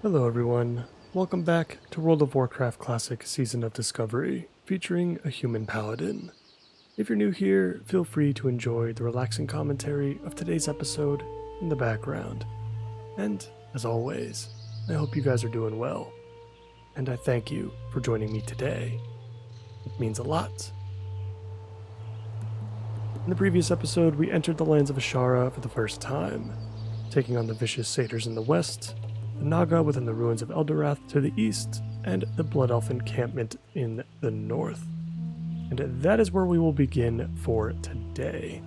Hello everyone, welcome back to World of Warcraft Classic Season of Discovery, featuring a Human Paladin. If you're new here, feel free to enjoy the relaxing commentary of today's episode in the background. And, as always, I hope you guys are doing well. And I thank you for joining me today. It means a lot. In the previous episode, we entered the lands of Ashara for the first time, taking on the vicious satyrs in the west, the Naga within the ruins of Eldorath to the east, and the Blood Elf encampment in the north. And that is where we will begin for today.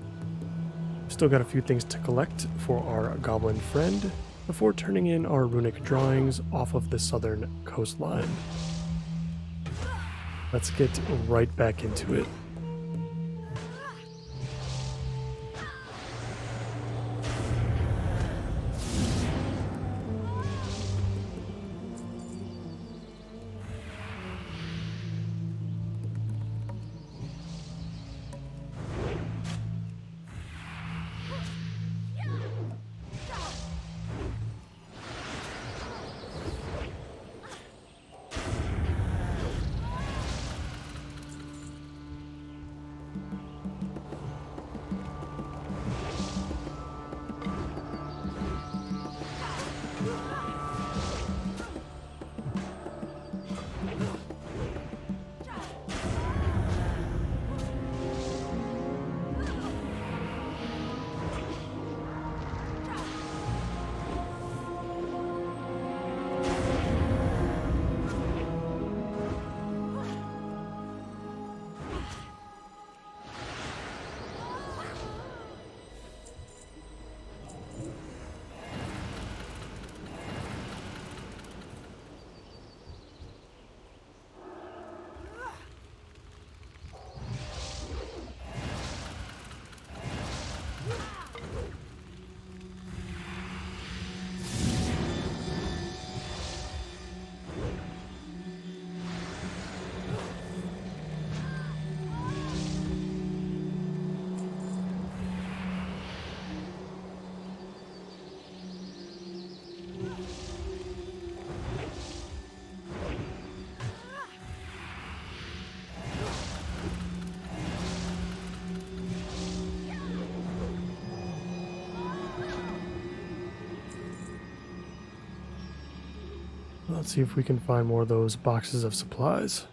Still got a few things to collect for our goblin friend before turning in our runic drawings off of the southern coastline. Let's get right back into it. Let's see if we can find more of those boxes of supplies.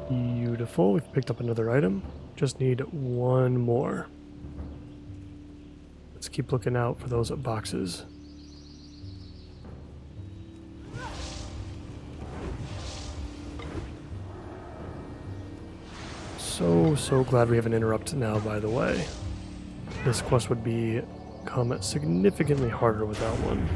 Beautiful, we've picked up another item. Just need one more. Let's keep looking out for those boxes. So glad we have an interrupt now, by the way. This quest would become significantly harder without one.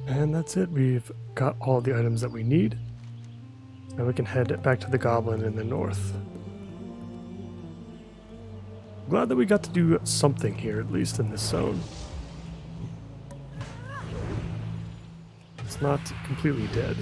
And that's it. We've got all the items that we need. Now we can head back to the goblin in the north. Glad that we got to do something here, at least in this zone. It's not completely dead.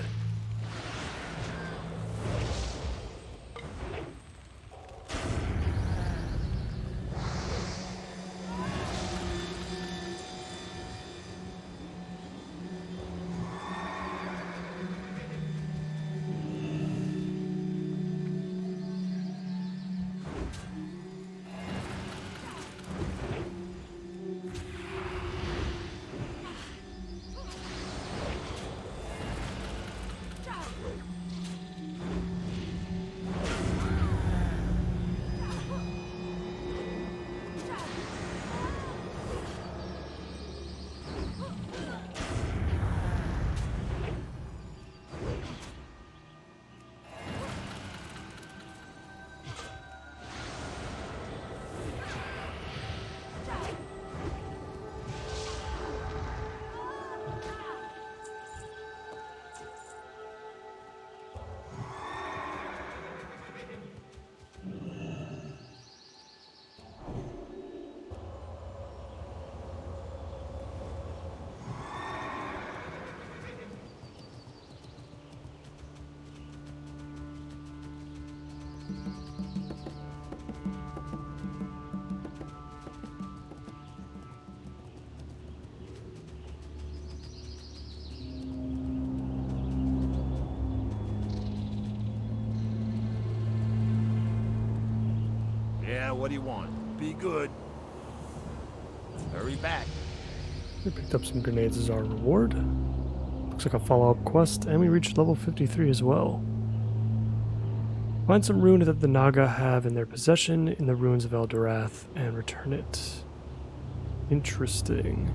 Yeah, what do you want? Be good. Hurry back. We picked up some grenades as our reward. Looks like a follow-up quest, and we reached level 53 as well. Find some rune that the Naga have in their possession in the ruins of Eldorath and return it. Interesting.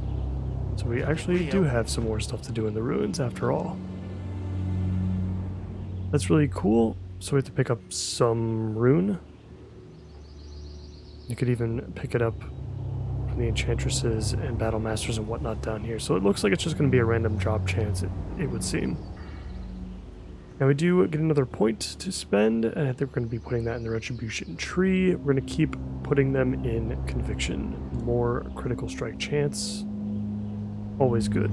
So we actually do have some more stuff to do in the ruins after all. That's really cool. So we have to pick up some rune. You could even pick it up from the enchantresses and battle masters and whatnot down here. So it looks like it's just going to be a random drop chance, it would seem. Now we do get another point to spend, and I think we're going to be putting that in the retribution tree. We're going to keep putting them in conviction. More critical strike chance. Always good.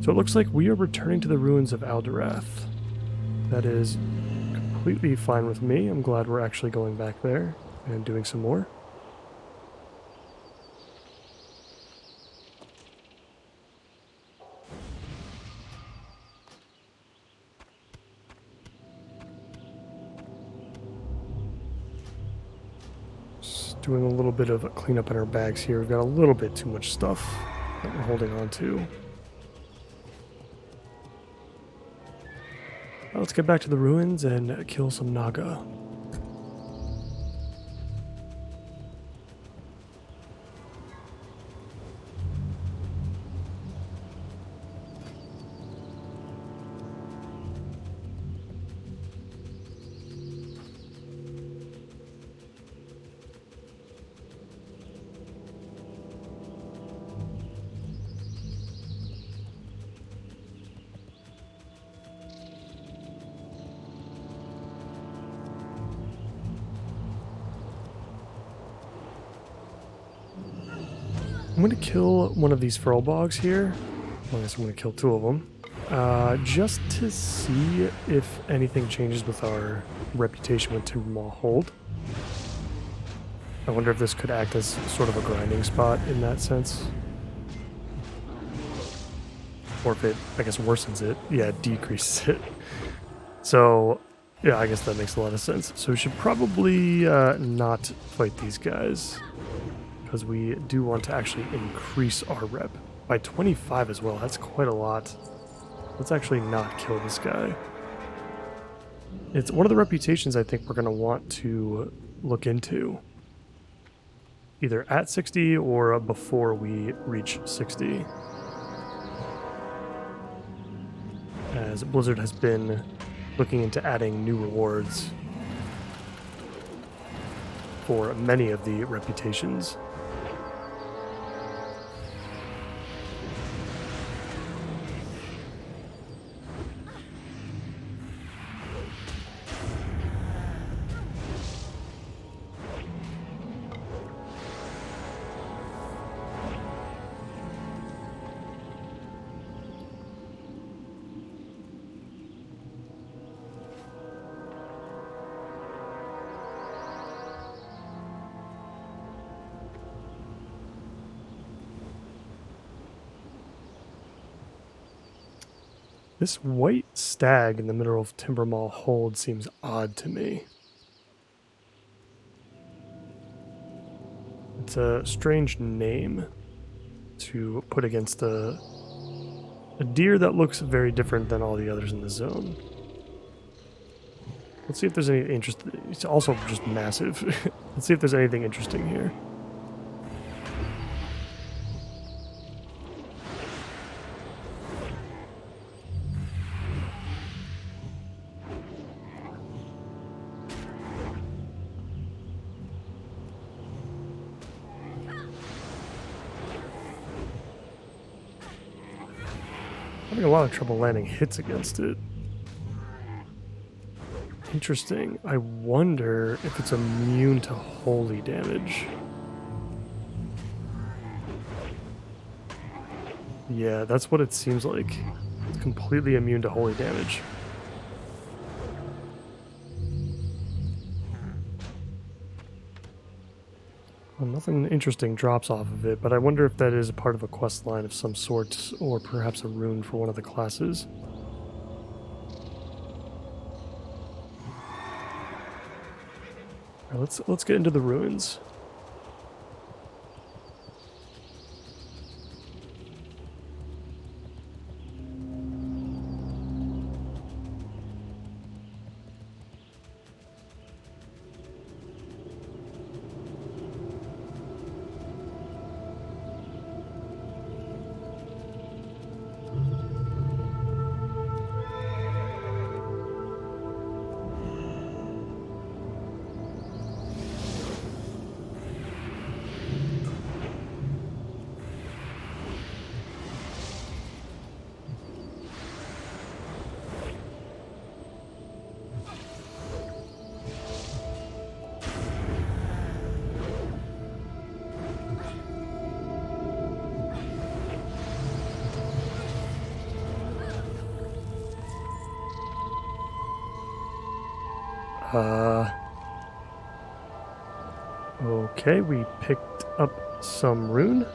So it looks like we are returning to the ruins of Eldorath. That is completely fine with me. I'm glad we're actually going back there and doing some more. Just doing a little bit of a cleanup in our bags here. We've got a little bit too much stuff that we're holding on to. Let's get back to the ruins and kill some Naga. I'm going to kill one of these Furlbogs here. Well, I guess I'm going to kill two of them. Just to see if anything changes with our reputation with Timber Maw Hold. I wonder if this could act as sort of a grinding spot in that sense. Or if it, I guess, worsens it. Yeah, it decreases it. So, yeah, I guess that makes a lot of sense. So we should probably not fight these guys, because we do want to actually increase our rep by 25 as well. That's quite a lot. Let's actually not kill this guy. It's one of the reputations I think we're going to want to look into. Either at 60 or before we reach 60. As Blizzard has been looking into adding new rewards for many of the reputations. This white stag in the middle of Timbermall Hold seems odd to me. It's a strange name to put against a deer that looks very different than all the others in the zone. Let's see if there's any interest. It's also just massive. Let's see if there's anything interesting here. Having a lot of trouble landing hits against it. Interesting. I wonder if it's immune to holy damage. Yeah, that's what it seems like. It's completely immune to holy damage. Well, nothing interesting drops off of it, but I wonder if that is a part of a quest line of some sort, or perhaps a rune for one of the classes. All right, let's get into the ruins. Okay, we picked up some rune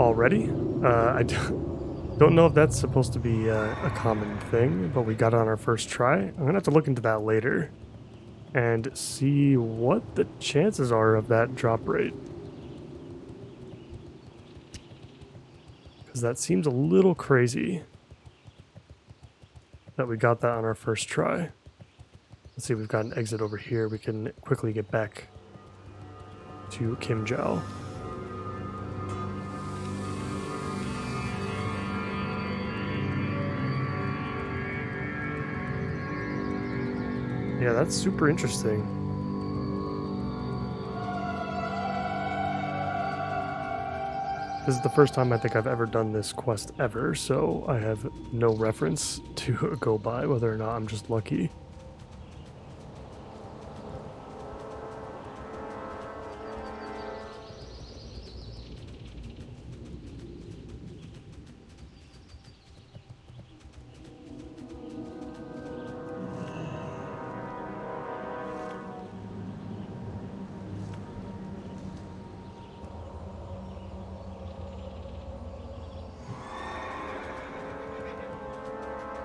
already. I don't know if that's supposed to be a common thing, but we got it on our first try. I'm gonna have to look into that later and see what the chances are of that drop rate. Because that seems a little crazy that we got that on our first try. Let's see, we've got an exit over here. We can quickly get back to Kim Jao. Yeah, that's super interesting. This is the first time I think I've ever done this quest ever, so I have no reference to go by, whether or not I'm just lucky.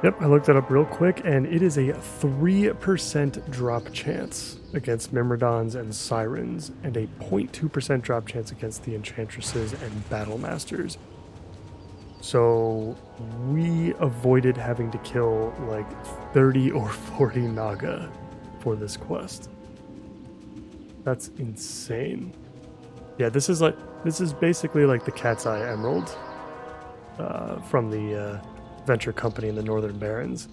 Yep, I looked it up real quick, and it is a 3% drop chance against Myrmidons and Sirens, and a 0.2% drop chance against the Enchantresses and Battle Masters. So we avoided having to kill like 30 or 40 Naga for this quest. That's insane. Yeah, this is basically like the Cat's Eye Emerald from the venture company in the Northern Barrens.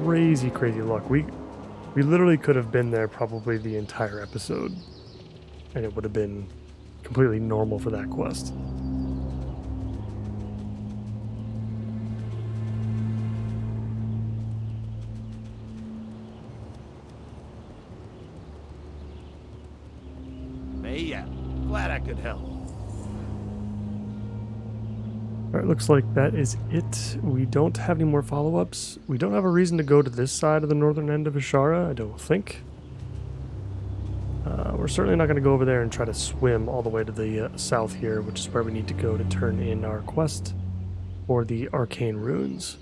Crazy luck. We literally could have been there probably the entire episode, and it would have been completely normal for that quest. Yeah, glad I could help. Alright, looks like that is it. We don't have any more follow-ups. We don't have a reason to go to this side of the northern end of Ashara, I don't think. We're certainly not going to go over there and try to swim all the way to the south here, which is where we need to go to turn in our quest for the arcane runes.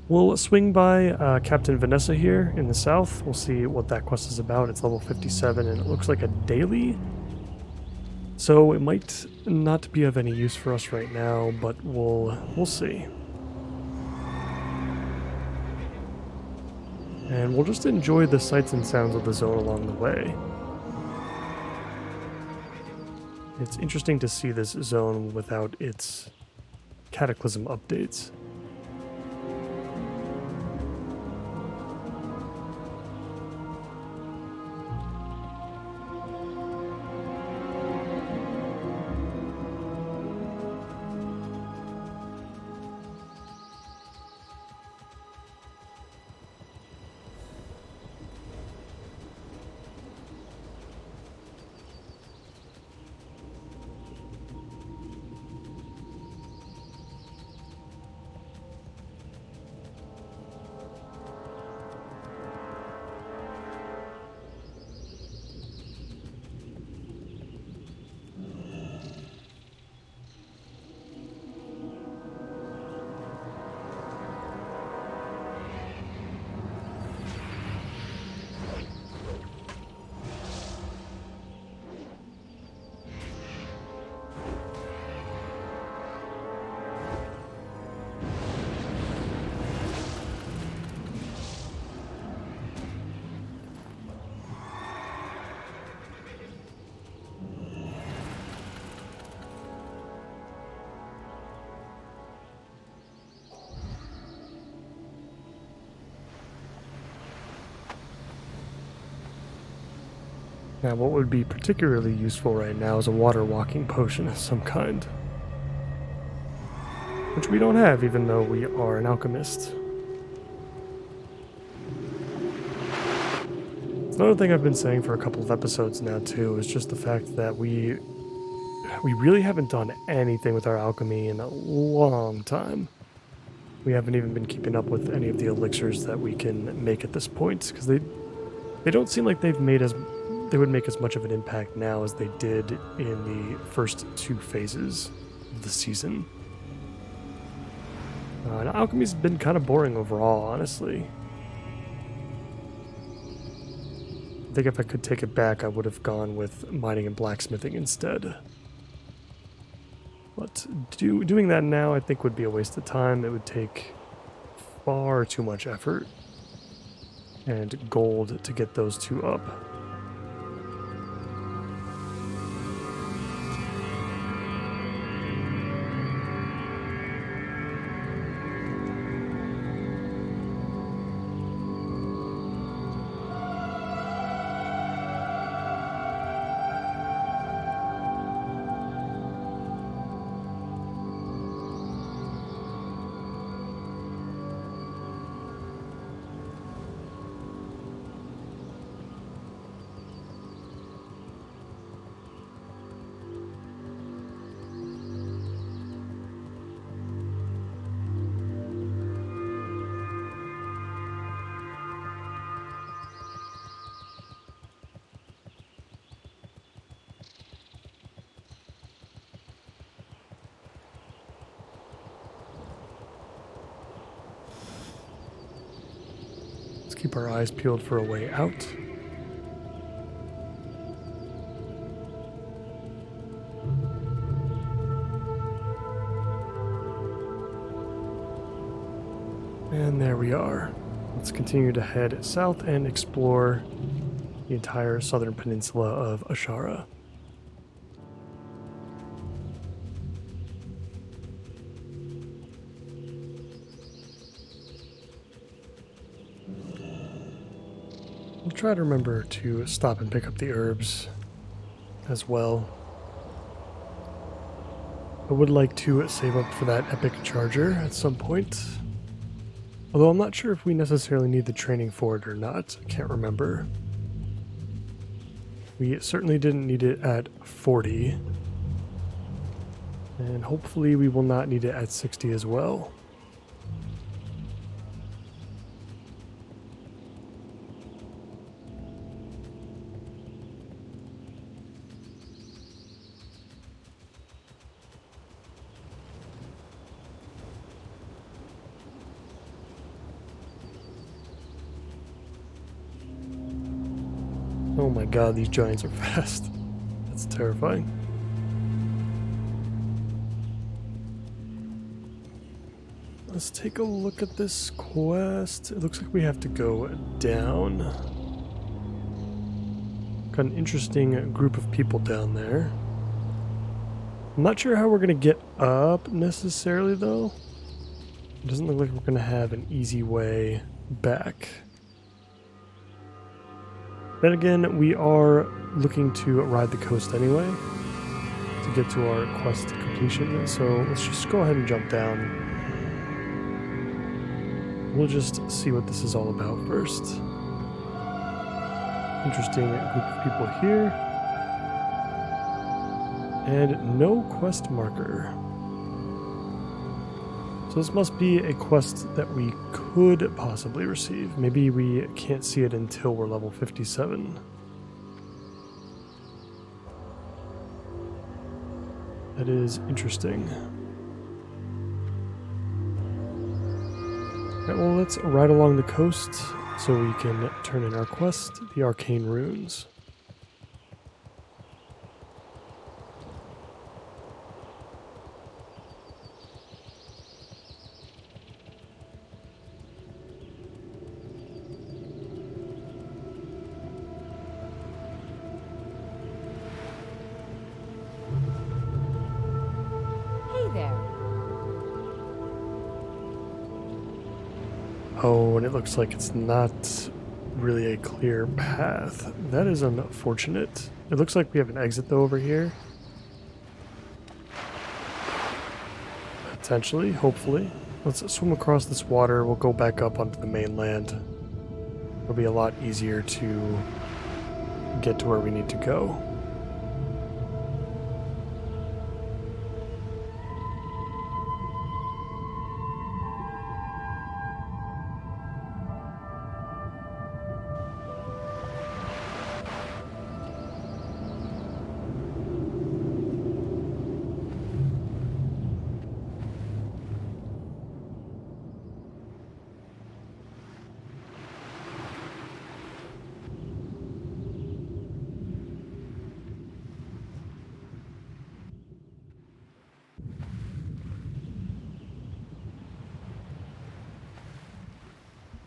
We'll swing by Captain Vanessa here in the south. We'll see what that quest is about. It's level 57 and it looks like a daily. So it might not be of any use for us right now, but we'll see. And we'll just enjoy the sights and sounds of the zone along the way. It's interesting to see this zone without its cataclysm updates. Now, what would be particularly useful right now is a water walking potion of some kind. Which we don't have, even though we are an alchemist. It's another thing I've been saying for a couple of episodes now, too, is just the fact that we really haven't done anything with our alchemy in a long time. We haven't even been keeping up with any of the elixirs that we can make at this point, because they don't seem like they would make as much of an impact now as they did in the first two phases of the season. And alchemy's been kind of boring overall, honestly. I think if I could take it back, I would have gone with mining and blacksmithing instead. But doing that now, I think, would be a waste of time. It would take far too much effort and gold to get those two up. Keep our eyes peeled for a way out. And there we are. Let's continue to head south and explore the entire southern peninsula of Ashara. I'll try to remember to stop and pick up the herbs as well. I would like to save up for that epic charger at some point. Although I'm not sure if we necessarily need the training for it or not. I can't remember. We certainly didn't need it at 40. And hopefully we will not need it at 60 as well. Oh my god, these giants are fast. That's terrifying. Let's take a look at this quest. It looks like we have to go down. Got an interesting group of people down there. I'm not sure how we're going to get up necessarily, though. It doesn't look like we're going to have an easy way back. Then again, we are looking to ride the coast anyway to get to our quest completion. So let's just go ahead and jump down. We'll just see what this is all about first. Interesting group of people here. And no quest marker. So this must be a quest that we could possibly receive. Maybe we can't see it until we're level 57. That is interesting. Alright, well, let's ride along the coast so we can turn in our quest, the Arcane Runes. Hey there. Oh, and it looks like it's not really a clear path. That is unfortunate. It looks like we have an exit though over here. Potentially, hopefully. Let's swim across this water. We'll go back up onto the mainland. It'll be a lot easier to get to where we need to go.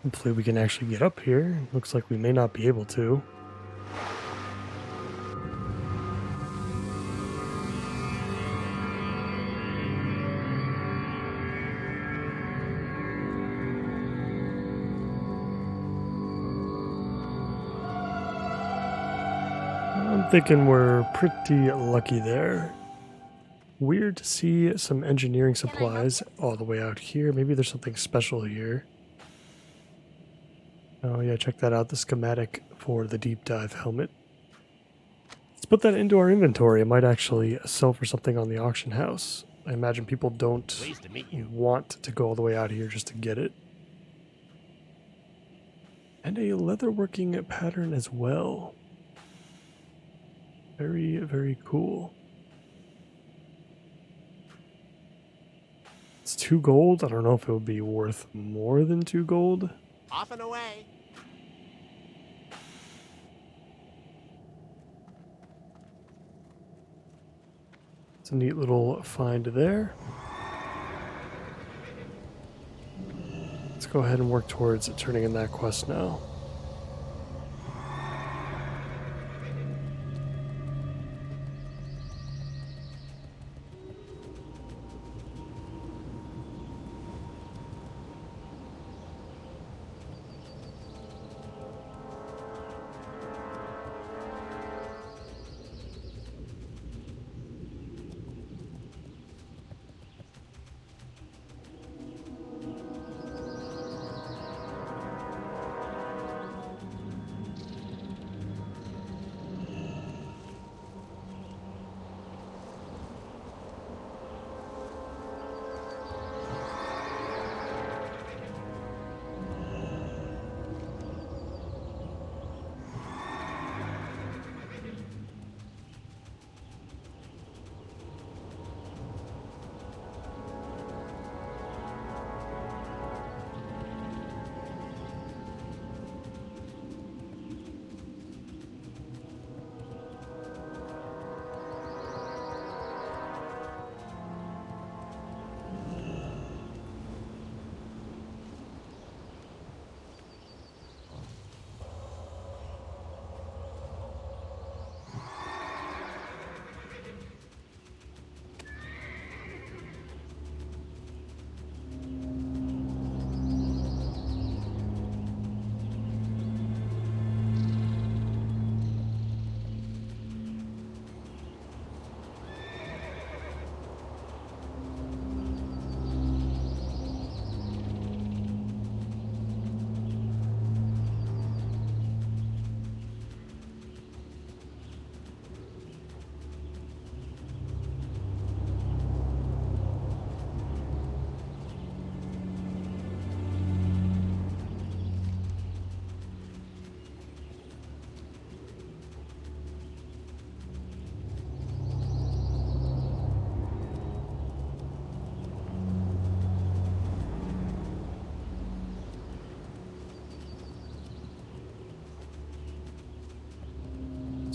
Hopefully we can actually get up here. Looks like we may not be able to. I'm thinking we're pretty lucky there. Weird to see some engineering supplies all the way out here. Maybe there's something special here. Oh yeah, check that out, the schematic for the deep dive helmet. Let's put that into our inventory. It might actually sell for something on the auction house. I imagine people don't Pleased to meet you. want to go all the way out here just to get it. And a leatherworking pattern as well. Very, very cool. It's 2 gold. I don't know if it would be worth more than 2 gold. Off and away. It's a neat little find there. Let's go ahead and work towards turning in that quest now.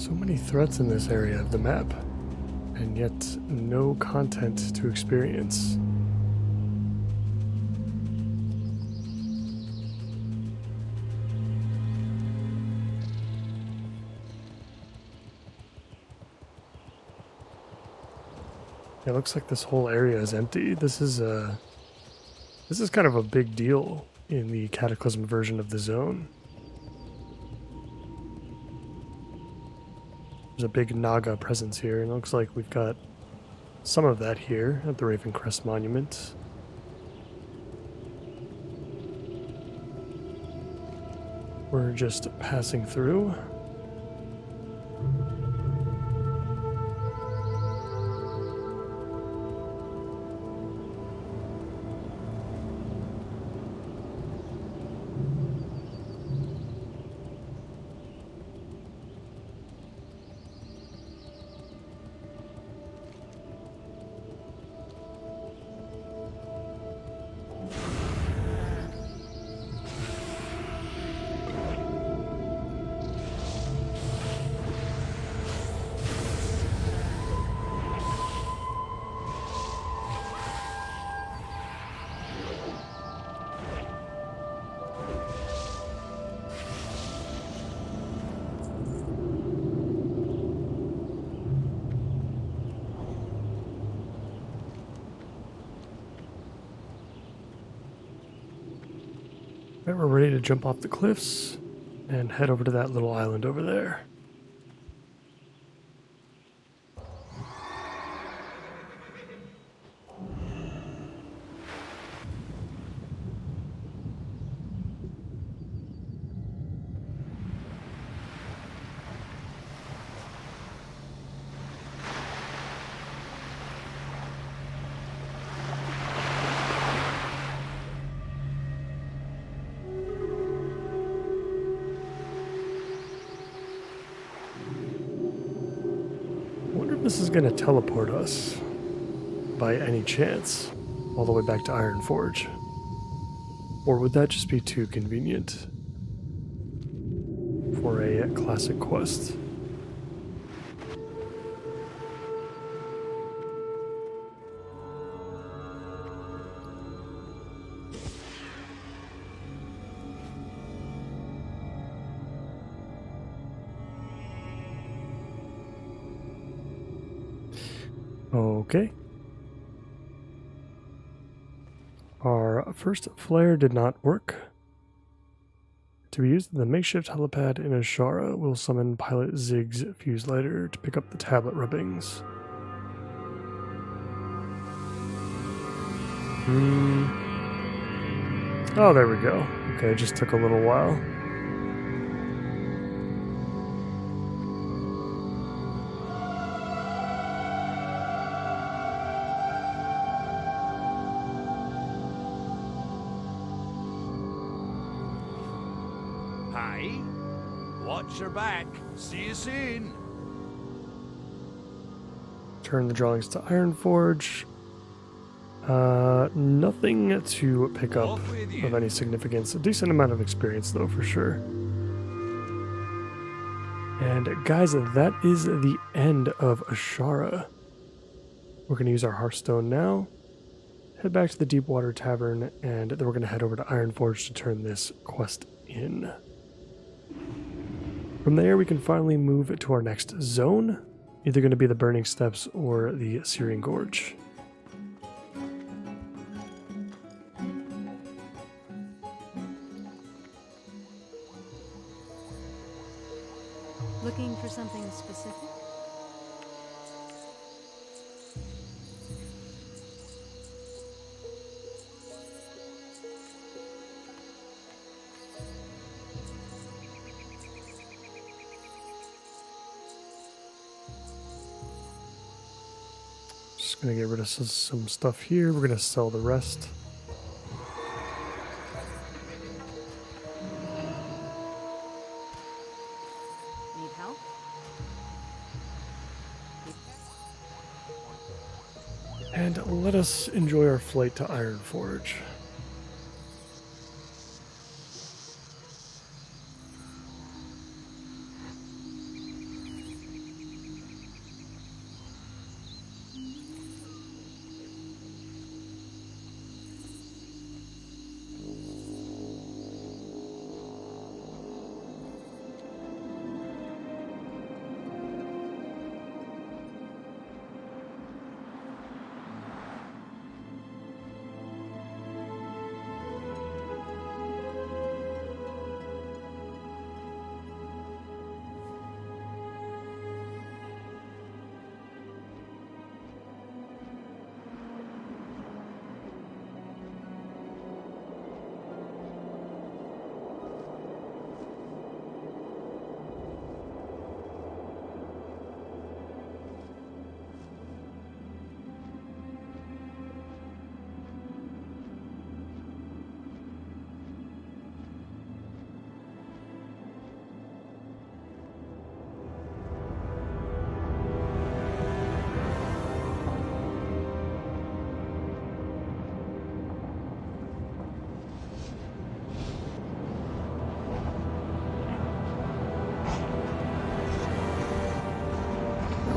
So many threats in this area of the map, and yet no content to experience. It looks like this whole area is empty. This is kind of a big deal in the Cataclysm version of the zone. There's a big Naga presence here, and it looks like we've got some of that here at the Raven Crest Monument. We're just passing through. Right, we're ready to jump off the cliffs and head over to that little island over there. This is going to teleport us, by any chance, all the way back to Ironforge. Or would that just be too convenient for a classic quest? Okay. Our first flare did not work. To be used in the makeshift helipad in Ashara, we'll summon Pilot Zig's fuse lighter to pick up the tablet rubbings. Oh, there we go. Okay, it just took a little while. Hi. Watch your back. See you soon. Turn the drawings to Ironforge. Nothing to pick up of any significance. A decent amount of experience, though, for sure. And guys, that is the end of Ashara. We're going to use our Hearthstone now, head back to the Deepwater Tavern, and then we're going to head over to Ironforge to turn this quest in. From there, we can finally move to our next zone, either going to be the Burning Steppes or the Syrian Gorge. Looking for something specific? Just going to get rid of some stuff here. We're going to sell the rest. Need help? And let us enjoy our flight to Ironforge.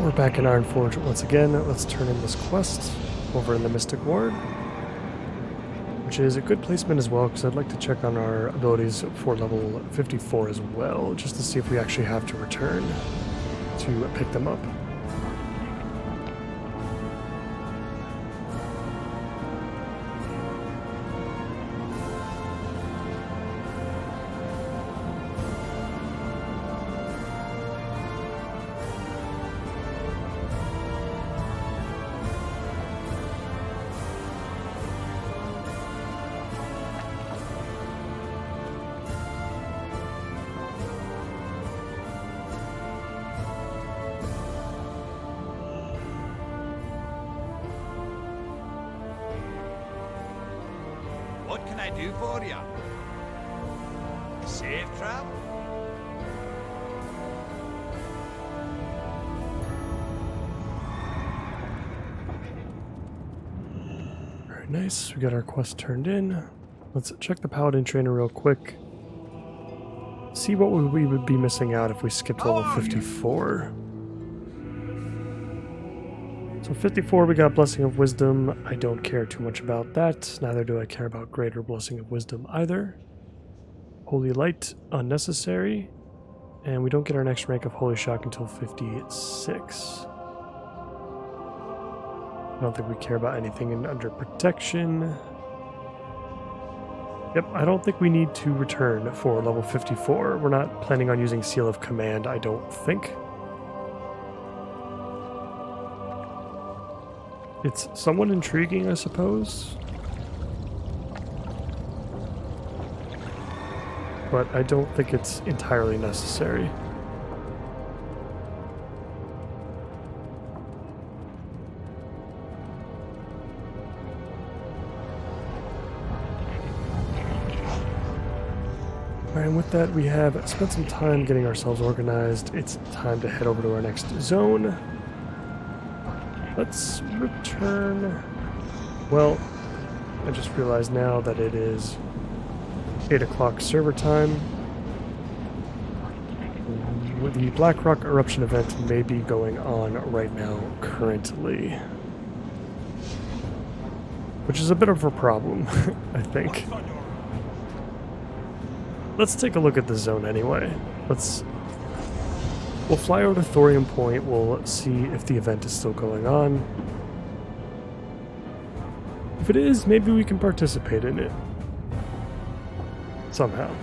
We're back in Ironforge once again. Let's turn in this quest over in the Mystic Ward, which is a good placement as well because I'd like to check on our abilities for level 54 as well, just to see if we actually have to return to pick them up. What can I do for you? Safe travel? Very nice. We got our quest turned in. Let's check the Paladin trainer real quick. See what we would be missing out if we skipped level 54. So 54, we got Blessing of Wisdom. I don't care too much about that. Neither do I care about Greater Blessing of Wisdom either. Holy Light, unnecessary. And we don't get our next rank of Holy Shock until 56. I don't think we care about anything under protection. Yep, I don't think we need to return for level 54. We're not planning on using Seal of Command, I don't think. It's somewhat intriguing, I suppose. But I don't think it's entirely necessary. Alright, and with that, we have spent some time getting ourselves organized. It's time to head over to our next zone. Let's return. Well, I just realized now that it is 8 o'clock server time. The Blackrock eruption event may be going on right now currently, which is a bit of a problem, I think. Let's take a look at the zone anyway. We'll fly over to Thorium Point, we'll see if the event is still going on. If it is, maybe we can participate in it. Somehow.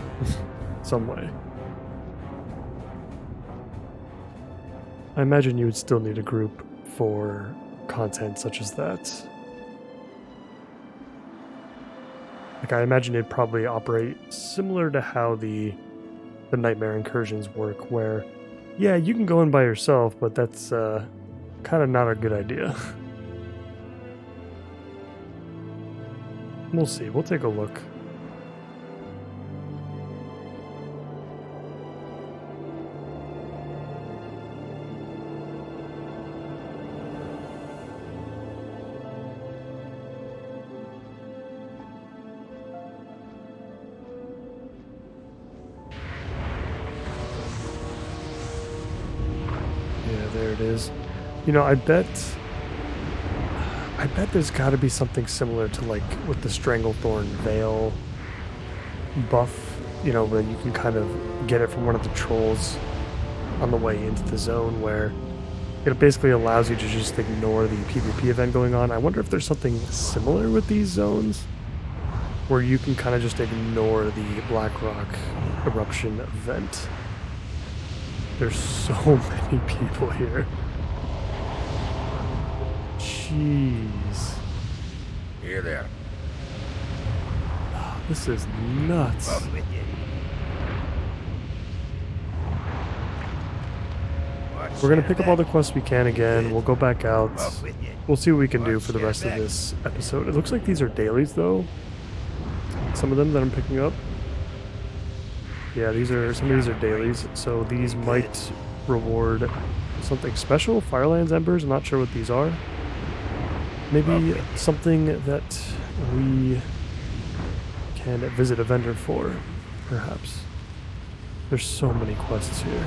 Some way. I imagine you would still need a group for content such as that. Like, I imagine it'd probably operate similar to how the Nightmare Incursions work, where yeah, you can go in by yourself, but that's kind of not a good idea. We'll see. We'll take a look. There it is. You know, I bet there's got to be something similar to like with the Stranglethorn Veil buff, you know, where you can kind of get it from one of the trolls on the way into the zone, where it basically allows you to just ignore the PvP event going on. I wonder if there's something similar with these zones where you can kind of just ignore the Blackrock eruption event. There's so many people here. Jeez. Here there. This is nuts. We're gonna pick up all the quests we can again. We'll go back out. We'll see what we can do for the rest of this episode. It looks like these are dailies though. Some of them that I'm picking up. Yeah, some of these are dailies, so these might reward something special. Firelands Embers, I'm not sure what these are. Maybe something that we can visit a vendor for, perhaps. There's so many quests here.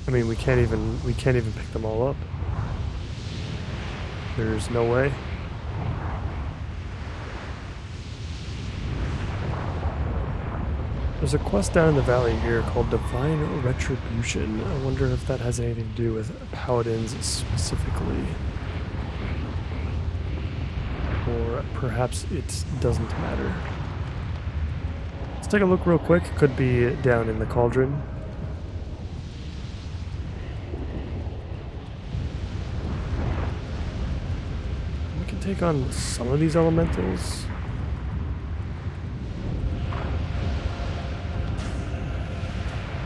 I mean, we can't even pick them all up. There's no way. There's a quest down in the valley here called Divine Retribution. I wonder if that has anything to do with paladins specifically. Or perhaps it doesn't matter. Let's take a look real quick. Could be down in the cauldron. We can take on some of these elementals.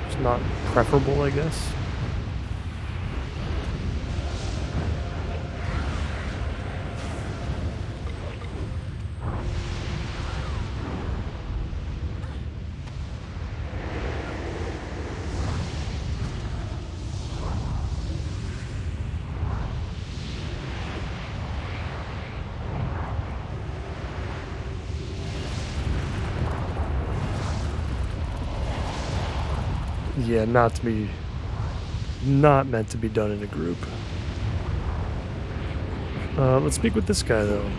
It's not preferable, I guess. Yeah, not meant to be done in a group. Let's speak with this guy though.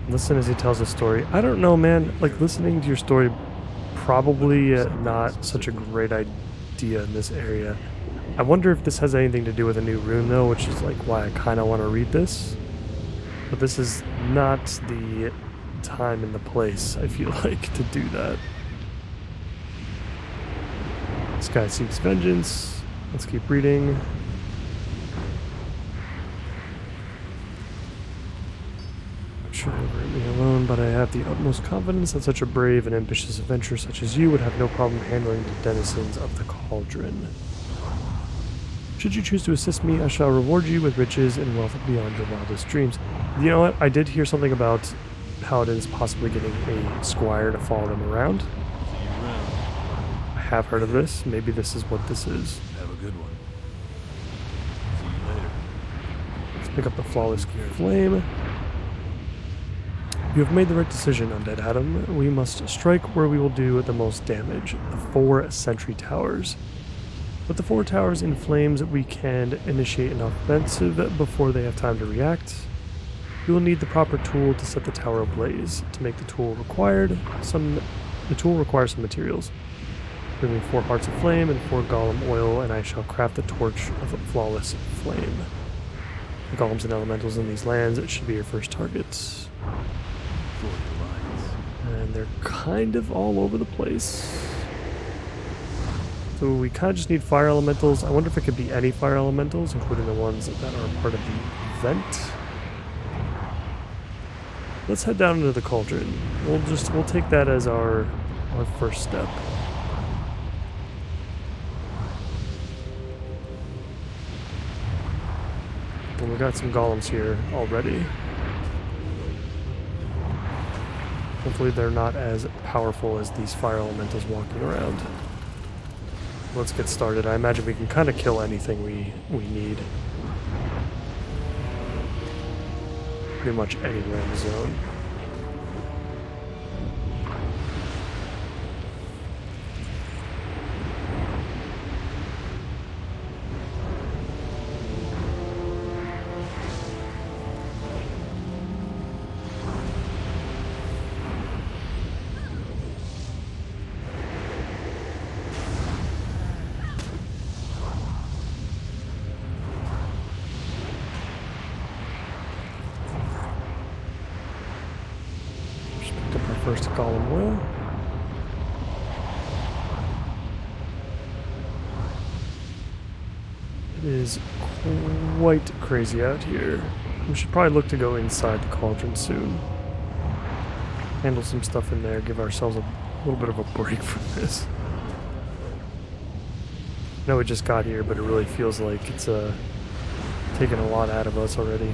Listen as he tells a story. I don't know, man. Like, listening to your story, probably not such a great idea in this area. I wonder if this has anything to do with a new rune though, which is like why I kind of want to read this. But this is not the time and the place, I feel like, to do that. This guy seeks vengeance. Let's keep reading. I'm sure you'll leave me alone, but I have the utmost confidence that such a brave and ambitious adventurer such as you would have no problem handling the denizens of the cauldron. Should you choose to assist me, I shall reward you with riches and wealth beyond your wildest dreams. You know what? I did hear something about paladins possibly getting a squire to follow them around. Have heard of this. Maybe this is what this is. Have a good one. See you later. Let's pick up the Flawless Flame. You have made the right decision, Undead Adam. We must strike where we will do the most damage. The 4 sentry towers. With the 4 towers in flames, we can initiate an offensive before they have time to react. You will need the proper tool to set the tower ablaze. To make the tool required, the tool requires some materials. Bring me 4 hearts of flame and 4 golem oil, and I shall craft the torch of flawless flame. The golems and elementals in these lands should be your first targets. And they're kind of all over the place. So we kind of just need fire elementals. I wonder if it could be any fire elementals, including the ones that are part of the event. Let's head down into the cauldron. We'll take that as our first step. Well, we got some golems here already. Hopefully they're not as powerful as these fire elementals walking around. Let's get started. I imagine we can kind of kill anything we need. Pretty much anywhere in the zone. First golem oil. It is quite crazy out here. We should probably look to go inside the cauldron soon. Handle some stuff in there, give ourselves a little bit of a break from this. I know we just got here, but it really feels like it's taken a lot out of us already.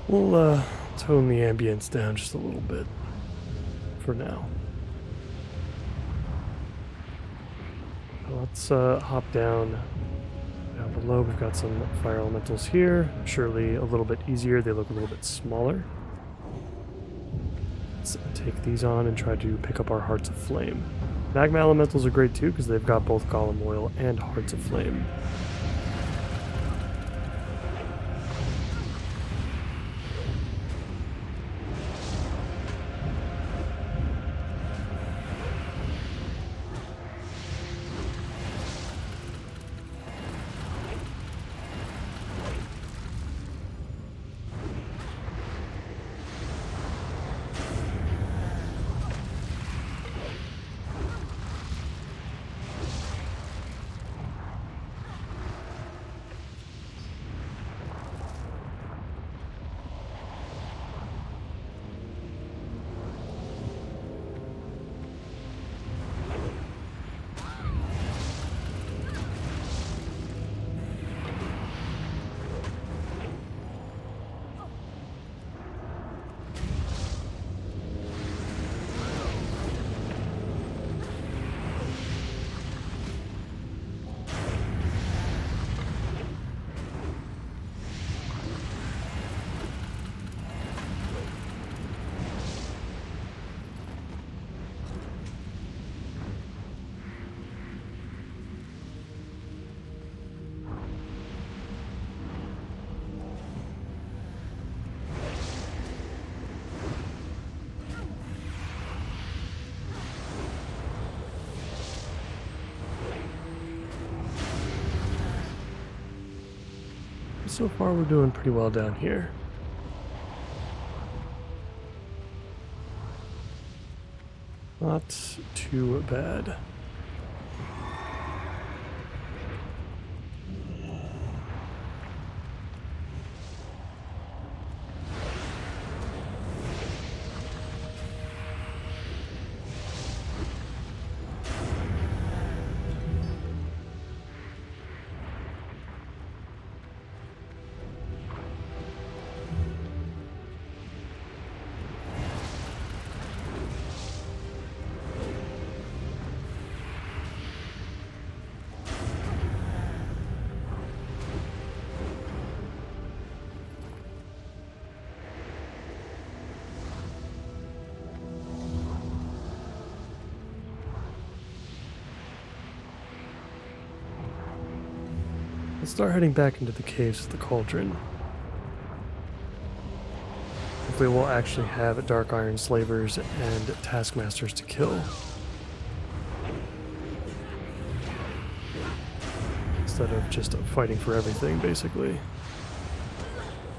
We'll tone the ambience down just a little bit for now. Let's hop down below. We've got some fire elementals here. Surely a little bit easier. They look a little bit smaller. Let's take these on and try to pick up our Hearts of Flame. Magma elementals are great too because they've got both Golem Oil and Hearts of Flame. So far we're doing pretty well down here. Not too bad. Let's start heading back into the caves of the Cauldron. Hopefully we'll actually have Dark Iron Slavers and Taskmasters to kill. Instead of just fighting for everything, basically.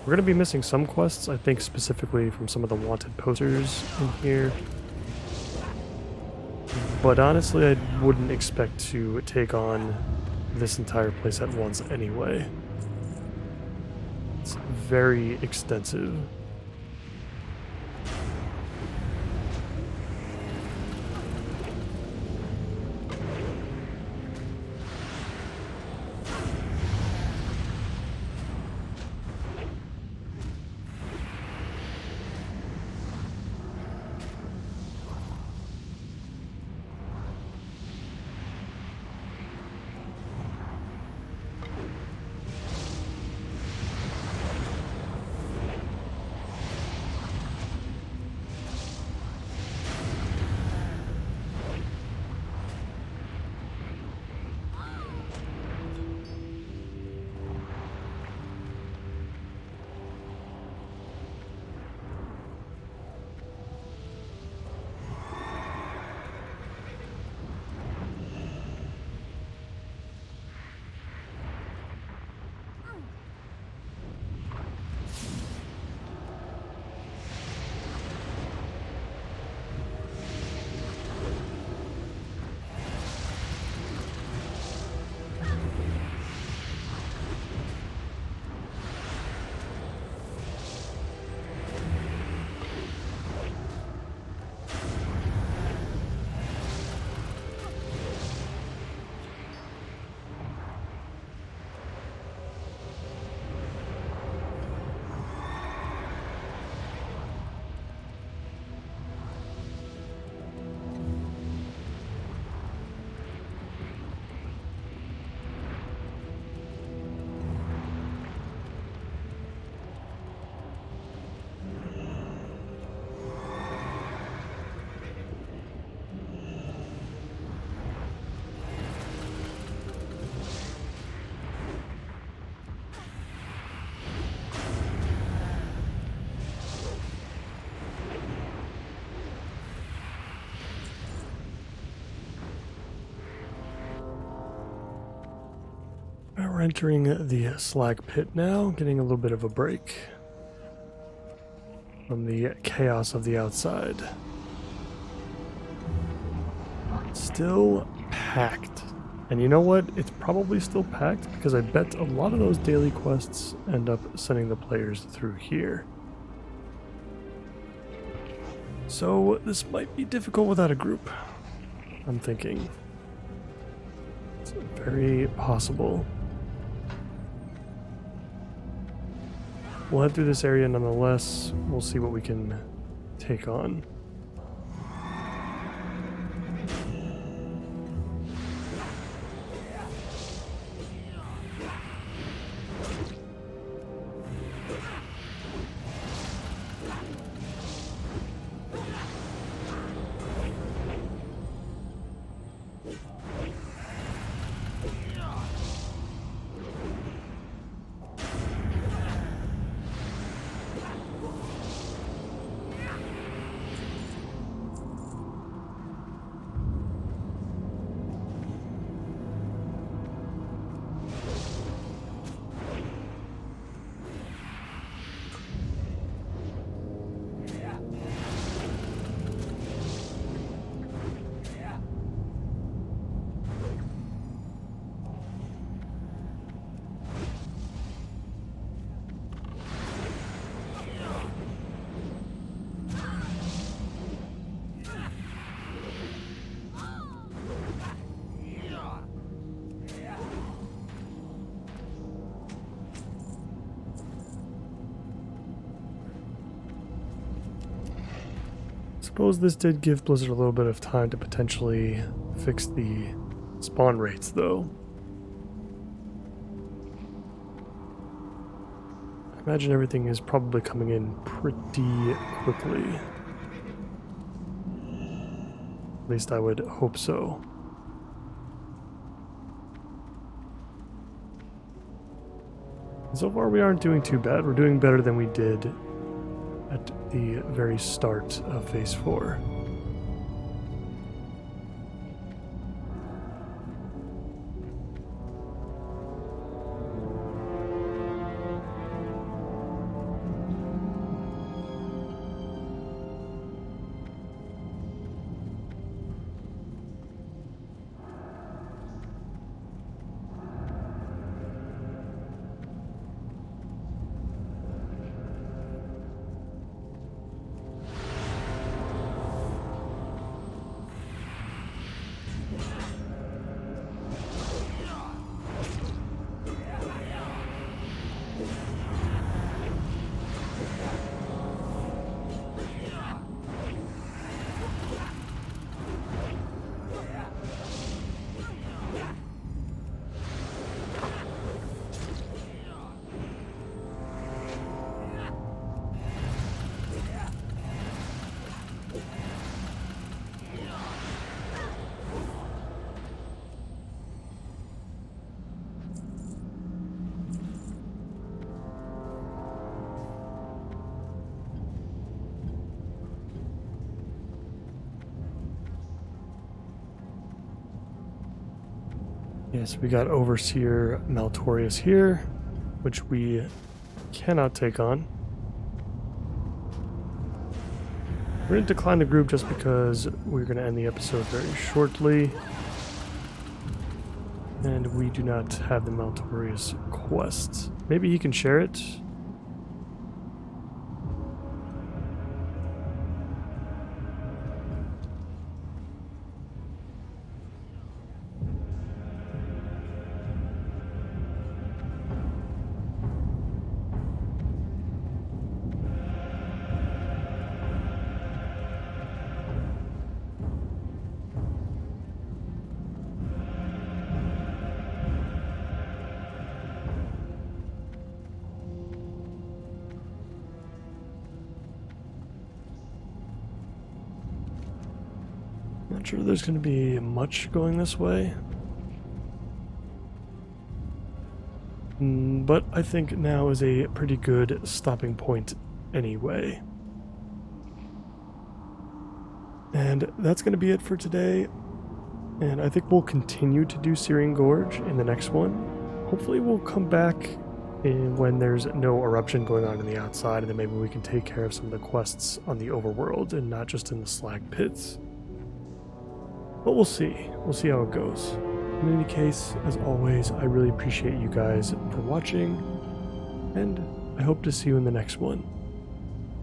We're going to be missing some quests, I think specifically from some of the wanted posters in here. But honestly, I wouldn't expect to take on this entire place at once anyway. It's very extensive. We're entering the slag pit now, getting a little bit of a break from the chaos of the outside. Still packed. And you know what? It's probably still packed because I bet a lot of those daily quests end up sending the players through here. So this might be difficult without a group, I'm thinking. It's very possible. We'll head through this area nonetheless. We'll see what we can take on. Suppose this did give Blizzard a little bit of time to potentially fix the spawn rates, though. I imagine everything is probably coming in pretty quickly. At least I would hope so. So far we aren't doing too bad. We're doing better than we did at the very start of Phase 4. Yes, we got Overseer Maltorius here, which we cannot take on. We're going to decline the group just because we're going to end the episode very shortly. And we do not have the Maltorius quest. Maybe he can share it. Not sure there's going to be much going this way. But I think now is a pretty good stopping point anyway. And that's going to be it for today. And I think we'll continue to do Syrian Gorge in the next one. hopefully we'll come back when there's no eruption going on in the outside, and then maybe we can take care of some of the quests on the overworld and not just in the slag pits. But we'll see. We'll see how it goes. In any case, as always, I really appreciate you guys for watching, and I hope to see you in the next one.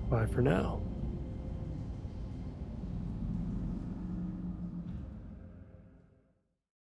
Bye for now.